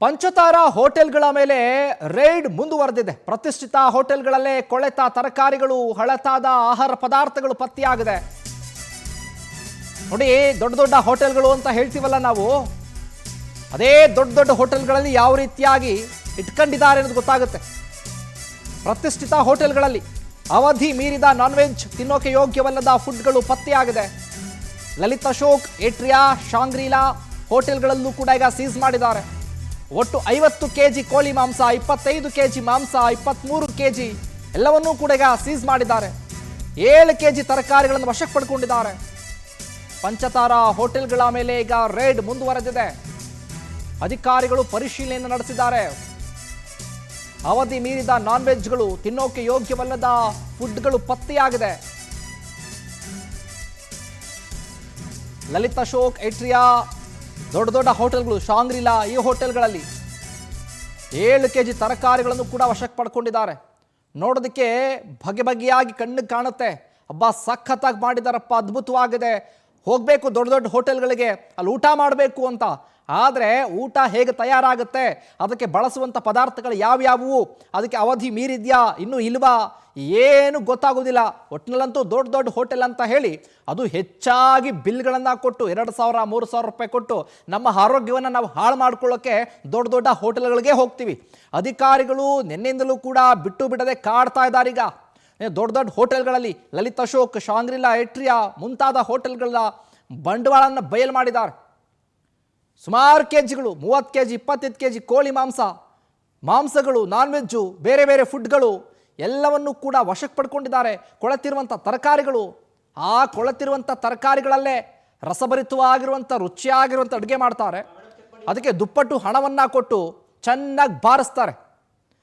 ಪಂಚತಾರ ಹೋಟೆಲ್ಗಳ ಮೇಲೆ ರೈಡ್ ಮುಂದುವರೆದಿದೆ. ಪ್ರತಿಷ್ಠಿತ ಹೋಟೆಲ್ಗಳಲ್ಲೇ ಕೊಳೆತ ತರಕಾರಿಗಳು, ಹಳತಾದ ಆಹಾರ ಪದಾರ್ಥಗಳು ಪತ್ತೆಯಾಗಿದೆ. ನೋಡಿ, ದೊಡ್ಡ ದೊಡ್ಡ ಹೋಟೆಲ್ಗಳು ಅಂತ ಹೇಳ್ತೀವಲ್ಲ ನಾವು, ಅದೇ ದೊಡ್ಡ ದೊಡ್ಡ ಹೋಟೆಲ್ಗಳಲ್ಲಿ ಯಾವ ರೀತಿಯಾಗಿ ಇಟ್ಕೊಂಡಿದ್ದಾರೆ ಅನ್ನೋದು ಗೊತ್ತಾಗುತ್ತೆ. ಪ್ರತಿಷ್ಠಿತ ಹೋಟೆಲ್ಗಳಲ್ಲಿ ಅವಧಿ ಮೀರಿದ ನಾನ್ ವೆಜ್, ತಿನ್ನೋಕೆ ಯೋಗ್ಯವಲ್ಲದ ಫುಡ್ಗಳು ಪತ್ತೆಯಾಗಿದೆ. ಲಲಿತ್ ಅಶೋಕ್, ಏಟ್ರಿಯಾ, ಶಾಂಗ್ರಿಲಾ ಹೋಟೆಲ್ಗಳಲ್ಲೂ ಕೂಡ ಈಗ ಸೀಸ್ ಮಾಡಿದ್ದಾರೆ. ಒಟ್ಟು 50 ಕೆಜಿ ಕೋಳಿ ಮಾಂಸ, 25 ಕೆಜಿ ಮಾಂಸ, 23 ಕೆಜಿ ಎಲ್ಲವನ್ನೂ ಕೂಡ ಈಗ ಸೀಸ್ ಮಾಡಿದ್ದಾರೆ. 7 ಕೆಜಿ ತರಕಾರಿಗಳನ್ನು ವಶಕ್ಕೆ ಪಡ್ಕೊಂಡಿದ್ದಾರೆ. ಪಂಚತಾರ ಹೋಟೆಲ್ಗಳ ಮೇಲೆ ಈಗ ರೇಡ್ ಮುಂದುವರೆದಿದೆ. ಅಧಿಕಾರಿಗಳು ಪರಿಶೀಲನೆ ನಡೆಸಿದ್ದಾರೆ. ಅವಧಿ ಮೀರಿದ ನಾನ್ ವೆಜ್ಗಳು, ತಿನ್ನೋಕೆ ಯೋಗ್ಯವಲ್ಲದ ಫುಡ್ಗಳು ಪತ್ತೆಯಾಗಿದೆ. ಲಲಿತ್ ಅಶೋಕ್, ಏಟ್ರಿಯಾ, ದೊಡ್ಡ ದೊಡ್ಡ ಹೋಟೆಲ್ಗಳು, ಶಾಂಗ್ರಿಲಾ ಈ ಹೋಟೆಲ್ಗಳಲ್ಲಿ 7 ಕೆಜಿ ತರಕಾರಿಗಳನ್ನು ಕೂಡ ವಶಕ್ಕೆ ಪಡ್ಕೊಂಡಿದ್ದಾರೆ. ನೋಡೋದಕ್ಕೆ ಬಗೆ ಬಗೆಯಾಗಿ ಕಣ್ಣಿಗೆ ಕಾಣುತ್ತೆ. ಹಬ್ಬ ಸಖತ್ತಾಗಿ ಮಾಡಿದಾರಪ್ಪ, ಅದ್ಭುತವಾಗಿದೆ, ಹೋಗಬೇಕು ದೊಡ್ಡ ದೊಡ್ಡ ಹೋಟೆಲ್ಗಳಿಗೆ, ಅಲ್ಲಿ ಊಟ ಮಾಡಬೇಕು ಅಂತ. ಆದರೆ ಊಟ ಹೇಗೆ ತಯಾರಾಗುತ್ತೆ, ಅದಕ್ಕೆ ಬಳಸುವಂಥ ಪದಾರ್ಥಗಳು ಯಾವ್ಯಾವು, ಅದಕ್ಕೆ ಅವಧಿ ಮೀರಿದ್ಯಾ ಇನ್ನೂ ಇಲ್ವಾ, ಏನು ಗೊತ್ತಾಗೋದಿಲ್ಲ. ಒಟ್ಟಿನಲ್ಲಂತೂ ದೊಡ್ಡ ದೊಡ್ಡ ಹೋಟೆಲ್ ಅಂತ ಹೇಳಿ ಅದು ಹೆಚ್ಚಾಗಿ ಬಿಲ್ಗಳನ್ನು ಕೊಟ್ಟು 2,000 3,000 ರೂಪಾಯಿ ಕೊಟ್ಟು ನಮ್ಮ ಆರೋಗ್ಯವನ್ನು ನಾವು ಹಾಳು ಮಾಡ್ಕೊಳ್ಳೋಕ್ಕೆ ದೊಡ್ಡ ದೊಡ್ಡ ಹೋಟೆಲ್ಗಳಿಗೆ ಹೋಗ್ತೀವಿ. ಅಧಿಕಾರಿಗಳು ನಿನ್ನೆಯಿಂದಲೂ ಕೂಡ ಬಿಟ್ಟು ಬಿಡದೆ ಕಾಡ್ತಾ ಇದ್ದಾರೆ. ಈಗ ದೊಡ್ಡ ದೊಡ್ಡ ಹೋಟೆಲ್ಗಳಲ್ಲಿ ಲಲಿತ್ ಅಶೋಕ್, ಶಾಂಗ್ರಿಲಾ, ಏಟ್ರಿಯಾ ಮುಂತಾದ ಹೋಟೆಲ್ಗಳ ಬಂಡವಾಳವನ್ನು ಬಯಲು ಮಾಡಿದ್ದಾರೆ. ಸುಮಾರು ಕೆಜಿಗಳು, 30 ಕೆಜಿ, 25 ಕೆಜಿ ಕೋಳಿ ಮಾಂಸಗಳು, ನಾನ್ ವೆಜ್ಜು, ಬೇರೆ ಬೇರೆ ಫುಡ್ಗಳು ಎಲ್ಲವನ್ನೂ ಕೂಡ ವಶಕ್ಕೆ ಪಡ್ಕೊಂಡಿದ್ದಾರೆ. ಕೊಳೆತಿರುವಂಥ ತರಕಾರಿಗಳು, ಆ ಕೊಳೆತಿರುವಂಥ ತರಕಾರಿಗಳಲ್ಲೇ ರಸಭರಿತವಾಗಿರುವಂಥ ರುಚಿಯಾಗಿರುವಂಥ ಅಡುಗೆ ಮಾಡ್ತಾರೆ. ಅದಕ್ಕೆ ದುಪ್ಪಟ್ಟು ಹಣವನ್ನು ಕೊಟ್ಟು ಚೆನ್ನಾಗಿ ಬಾರಿಸ್ತಾರೆ.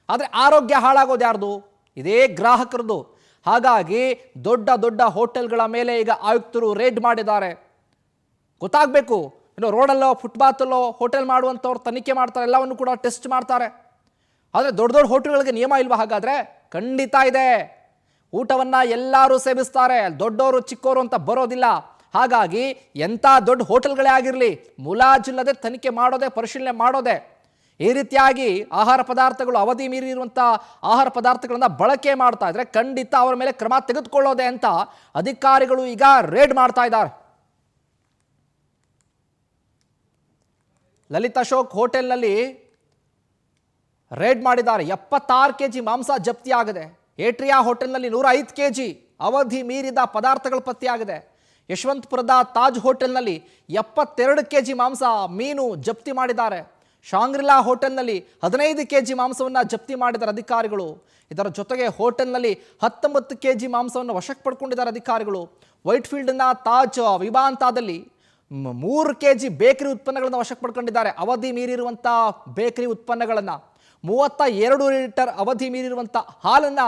ಆದರೆ ಆರೋಗ್ಯ ಹಾಳಾಗೋದು ಯಾರ್ದು? ಇದೇ ಗ್ರಾಹಕರದು. ಹಾಗಾಗಿ ದೊಡ್ಡ ದೊಡ್ಡ ಹೋಟೆಲ್ಗಳ ಮೇಲೆ ಈಗ ಆಯುಕ್ತರು ರೇಡ್ ಮಾಡಿದ್ದಾರೆ. ಗೊತ್ತಾಗಬೇಕು, ಇನ್ನು ರೋಡಲ್ಲೋ ಫುಟ್ಪಾತಲ್ಲೋ ಹೋಟೆಲ್ ಮಾಡುವಂಥವ್ರು ತನಿಖೆ ಮಾಡ್ತಾರೆ, ಎಲ್ಲವನ್ನು ಕೂಡ ಟೆಸ್ಟ್ ಮಾಡ್ತಾರೆ. ಆದರೆ ದೊಡ್ಡ ದೊಡ್ಡ ಹೋಟೆಲ್ಗಳಿಗೆ ನಿಯಮ ಇಲ್ವಾ? ಹಾಗಾದರೆ ಖಂಡಿತ ಇದೆ. ಊಟವನ್ನು ಎಲ್ಲರೂ ಸೇವಿಸ್ತಾರೆ, ದೊಡ್ಡವರು ಚಿಕ್ಕವರು ಅಂತ ಬರೋದಿಲ್ಲ. ಹಾಗಾಗಿ ಎಂಥ ದೊಡ್ಡ ಹೋಟೆಲ್ಗಳೇ ಆಗಿರಲಿ, ಮುಲಾಜಿಲ್ಲದೆ ತನಿಖೆ ಮಾಡೋದೇ, ಪರಿಶೀಲನೆ ಮಾಡೋದೇ. ಈ ರೀತಿಯಾಗಿ ಆಹಾರ ಪದಾರ್ಥಗಳು, ಅವಧಿ ಮೀರಿರುವಂಥ ಆಹಾರ ಪದಾರ್ಥಗಳನ್ನು ಬಳಕೆ ಮಾಡ್ತಾ ಇದ್ರೆ ಖಂಡಿತ ಅವರ ಮೇಲೆ ಕ್ರಮ ತೆಗೆದುಕೊಳ್ಳೋದೆ ಅಂತ ಅಧಿಕಾರಿಗಳು ಈಗ ರೇಡ್ ಮಾಡ್ತಾ ಇದ್ದಾರೆ. ಲಲಿತ್ ಅಶೋಕ್ ಹೋಟೆಲ್ನಲ್ಲಿ ರೇಡ್ ಮಾಡಿದ್ದಾರೆ. 76 ಕೆಜಿ ಮಾಂಸ ಜಪ್ತಿಯಾಗಿದೆ. ಏಟ್ರಿಯಾ ಹೋಟೆಲ್ನಲ್ಲಿ 105 ಕೆಜಿ ಅವಧಿ ಮೀರಿದ ಪದಾರ್ಥಗಳು ಪತ್ತೆಯಾಗಿದೆ. ಯಶವಂತಪುರದ ತಾಜ್ ಹೋಟೆಲ್ನಲ್ಲಿ 72 ಕೆಜಿ ಮಾಂಸ, ಮೀನು ಜಪ್ತಿ ಮಾಡಿದ್ದಾರೆ. ಶಾಂಗ್ರಿಲಾ ಹೋಟೆಲ್ನಲ್ಲಿ 15 ಕೆಜಿ ಮಾಂಸವನ್ನು ಜಪ್ತಿ ಮಾಡಿದ್ದಾರೆ ಅಧಿಕಾರಿಗಳು. ಇದರ ಜೊತೆಗೆ ಹೋಟೆಲ್ನಲ್ಲಿ 19 ಕೆಜಿ ಮಾಂಸವನ್ನು ವಶಕ್ಕೆ ಪಡ್ಕೊಂಡಿದ್ದಾರೆ ಅಧಿಕಾರಿಗಳು. ವೈಟ್ಫೀಲ್ಡ್ನ ತಾಜ್ ವಿವಾಂತಾದಲ್ಲಿ 3 ಕೆಜಿ ಬೇಕರಿ ಉತ್ಪನ್ನಗಳನ್ನು ವಶಕ್ಕೆ ಪಡ್ಕೊಂಡಿದ್ದಾರೆ. ಅವಧಿ ಮೀರಿರುವಂಥ ಬೇಕರಿ ಉತ್ಪನ್ನಗಳನ್ನು, 32 ಲೀಟರ್ ಅವಧಿ ಮೀರಿರುವಂಥ ಹಾಲನ್ನು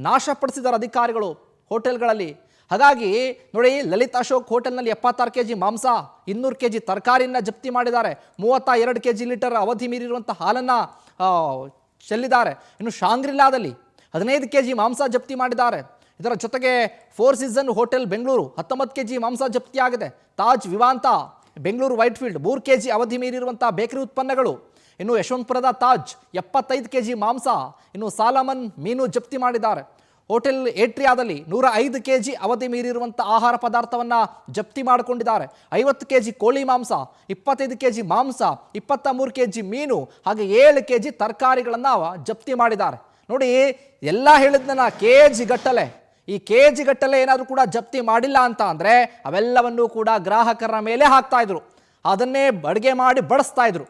ನಾಶಪಡಿಸಿದ್ದಾರೆ ಅಧಿಕಾರಿಗಳು ಹೋಟೆಲ್ಗಳಲ್ಲಿ. ಹಾಗಾಗಿ ನೋಡಿ, ಲಲಿತ್ ಅಶೋಕ್ ಹೋಟೆಲ್ನಲ್ಲಿ 76 ಕೆಜಿ ಮಾಂಸ, 200 ಕೆಜಿ ತರಕಾರಿಯನ್ನು ಜಪ್ತಿ ಮಾಡಿದ್ದಾರೆ. 32 ಕೆಜಿ ಲೀಟರ್ ಅವಧಿ ಮೀರಿರುವಂಥ ಹಾಲನ್ನು ಚೆಲ್ಲಿದ್ದಾರೆ. ಇನ್ನು ಶಾಂಗ್ರಿಲಾದಲ್ಲಿ 15 ಕೆಜಿ ಮಾಂಸ ಜಪ್ತಿ ಮಾಡಿದ್ದಾರೆ. ಇದರ ಜೊತೆಗೆ 4 ಸೀಸನ್ ಹೋಟೆಲ್ ಬೆಂಗಳೂರು 19 ಕೆಜಿ ಮಾಂಸ ಜಪ್ತಿಯಾಗಿದೆ. ತಾಜ್ ವಿವಾಂತ ಬೆಂಗಳೂರು ವೈಟ್ಫೀಲ್ಡ್ 3 ಕೆಜಿ ಅವಧಿ ಮೀರಿರುವಂಥ ಬೇಕರಿ ಉತ್ಪನ್ನಗಳು. ಇನ್ನು ಯಶವಂತಪುರದ ತಾಜ್ 75 ಕೆಜಿ ಮಾಂಸ, ಇನ್ನು ಸಾಲಮನ್ ಮೀನು ಜಪ್ತಿ ಮಾಡಿದ್ದಾರೆ. ಹೋಟೆಲ್ ಏಟ್ರಿಯಾದಲ್ಲಿ 105 ಕೆಜಿ ಅವಧಿ ಮೀರಿರುವಂಥ ಆಹಾರ ಪದಾರ್ಥವನ್ನು ಜಪ್ತಿ ಮಾಡಿಕೊಂಡಿದ್ದಾರೆ. 50 ಕೆಜಿ ಕೋಳಿ ಮಾಂಸ, 25 ಕೆಜಿ ಮಾಂಸ, 23 ಕೆಜಿ ಮೀನು, ಹಾಗೆ 7 ಕೆಜಿ ತರಕಾರಿಗಳನ್ನು ಜಪ್ತಿ ಮಾಡಿದ್ದಾರೆ. ನೋಡಿ, ಎಲ್ಲ ಹೇಳಿದ್ನ ಕೆಜಿ ಗಟ್ಟಲೆ, ಈ ಕೆಜಿ ಗಟ್ಟಲೆ ಏನಾದರೂ ಕೂಡ ಜಪ್ತಿ ಮಾಡಿಲ್ಲ ಅಂತ ಅಂದರೆ ಅವೆಲ್ಲವನ್ನೂ ಕೂಡ ಗ್ರಾಹಕರ ಮೇಲೆ ಹಾಕ್ತಾ ಇದ್ರು, ಅದನ್ನೇ ಅಡುಗೆ ಮಾಡಿ ಬಡಿಸ್ತಾ ಇದ್ರು.